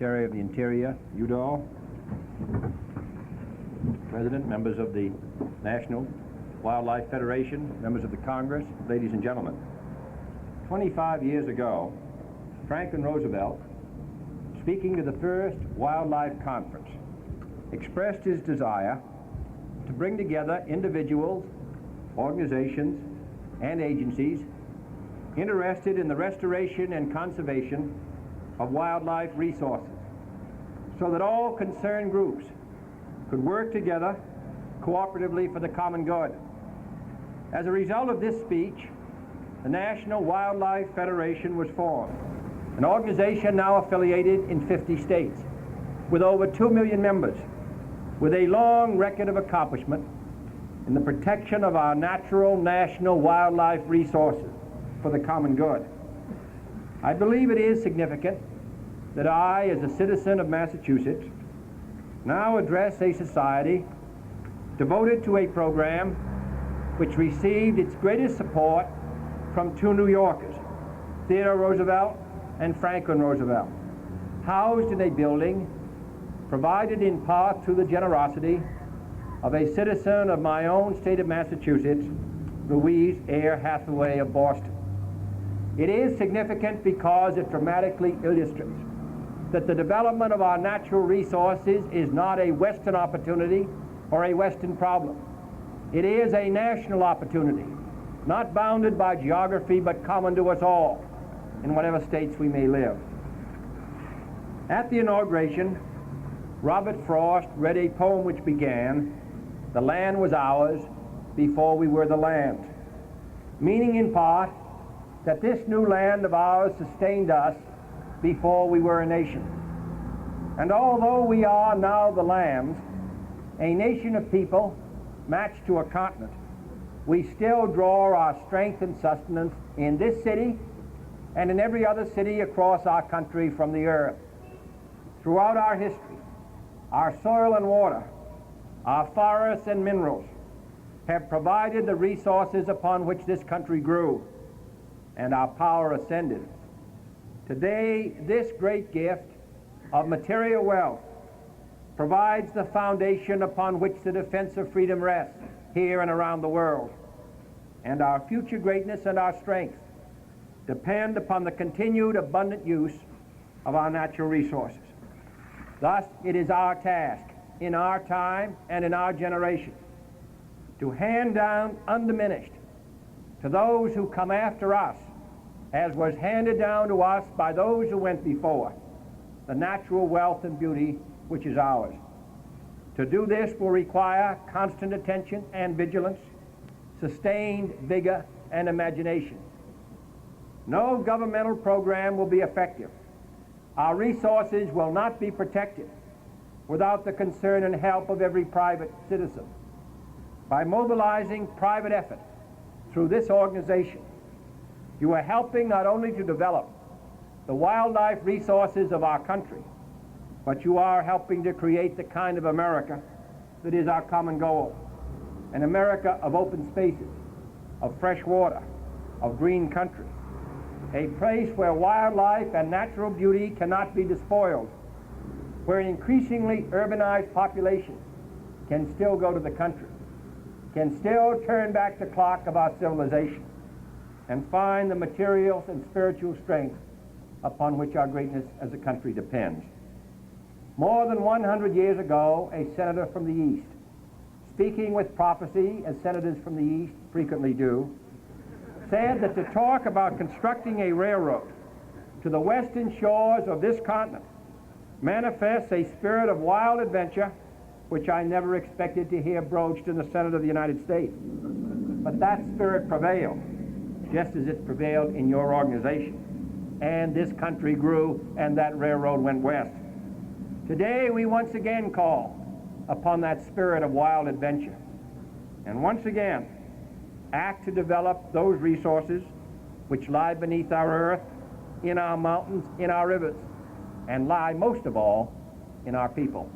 Secretary of the Interior Udall, President, members of the National Wildlife Federation, members of the Congress, ladies and gentlemen. 25 years ago, Franklin Roosevelt, speaking to the first Wildlife Conference, expressed his desire to bring together individuals, organizations, and agencies interested in the restoration and conservation of wildlife resources, so that all concerned groups could work together cooperatively for the common good. As a result of this speech, the National Wildlife Federation was formed, an organization now affiliated in 50 states, with over 2 million members, with a long record of accomplishment in the protection of our natural national wildlife resources for the common good. I believe it is significant that I, as a citizen of Massachusetts, now address a society devoted to a program which received its greatest support from two New Yorkers, Theodore Roosevelt and Franklin Roosevelt, housed in a building provided in part through the generosity of a citizen of my own state of Massachusetts, Louise Ayer Hathaway of Boston. It is significant because it dramatically illustrates that the development of our natural resources is not a Western opportunity or a Western problem. It is a national opportunity, not bounded by geography, but common to us all in whatever states we may live. At the inauguration, Robert Frost read a poem which began, "The land was ours before we were the land," meaning in part that this new land of ours sustained us before we were a nation. And although we are now the lambs, a nation of people matched to a continent, we still draw our strength and sustenance in this city and in every other city across our country from the earth. Throughout our history, our soil and water, our forests and minerals have provided the resources upon which this country grew and our power ascended. Today, this great gift of material wealth provides the foundation upon which the defense of freedom rests here and around the world. And our future greatness and our strength depend upon the continued abundant use of our natural resources. Thus, it is our task in our time and in our generation to hand down undiminished to those who come after us, as was handed down to us by those who went before, the natural wealth and beauty which is ours. To do this will require constant attention and vigilance, sustained vigor and imagination. No governmental program will be effective. Our resources will not be protected without the concern and help of every private citizen. By mobilizing private effort through this organization, you are helping not only to develop the wildlife resources of our country, but you are helping to create the kind of America that is our common goal. An America of open spaces, of fresh water, of green country. A place where wildlife and natural beauty cannot be despoiled, where an increasingly urbanized population can still go to the country, can still turn back the clock of our civilization, and find the materials and spiritual strength upon which our greatness as a country depends. More than 100 years ago, a senator from the East, speaking with prophecy, as senators from the East frequently do, said that to talk about constructing a railroad to the western shores of this continent manifests a spirit of wild adventure which I never expected to hear broached in the Senate of the United States. But that spirit prevailed, just as it's prevailed in your organization. And this country grew, and that railroad went west. Today, we once again call upon that spirit of wild adventure, and once again act to develop those resources which lie beneath our earth, in our mountains, in our rivers, and lie most of all in our people.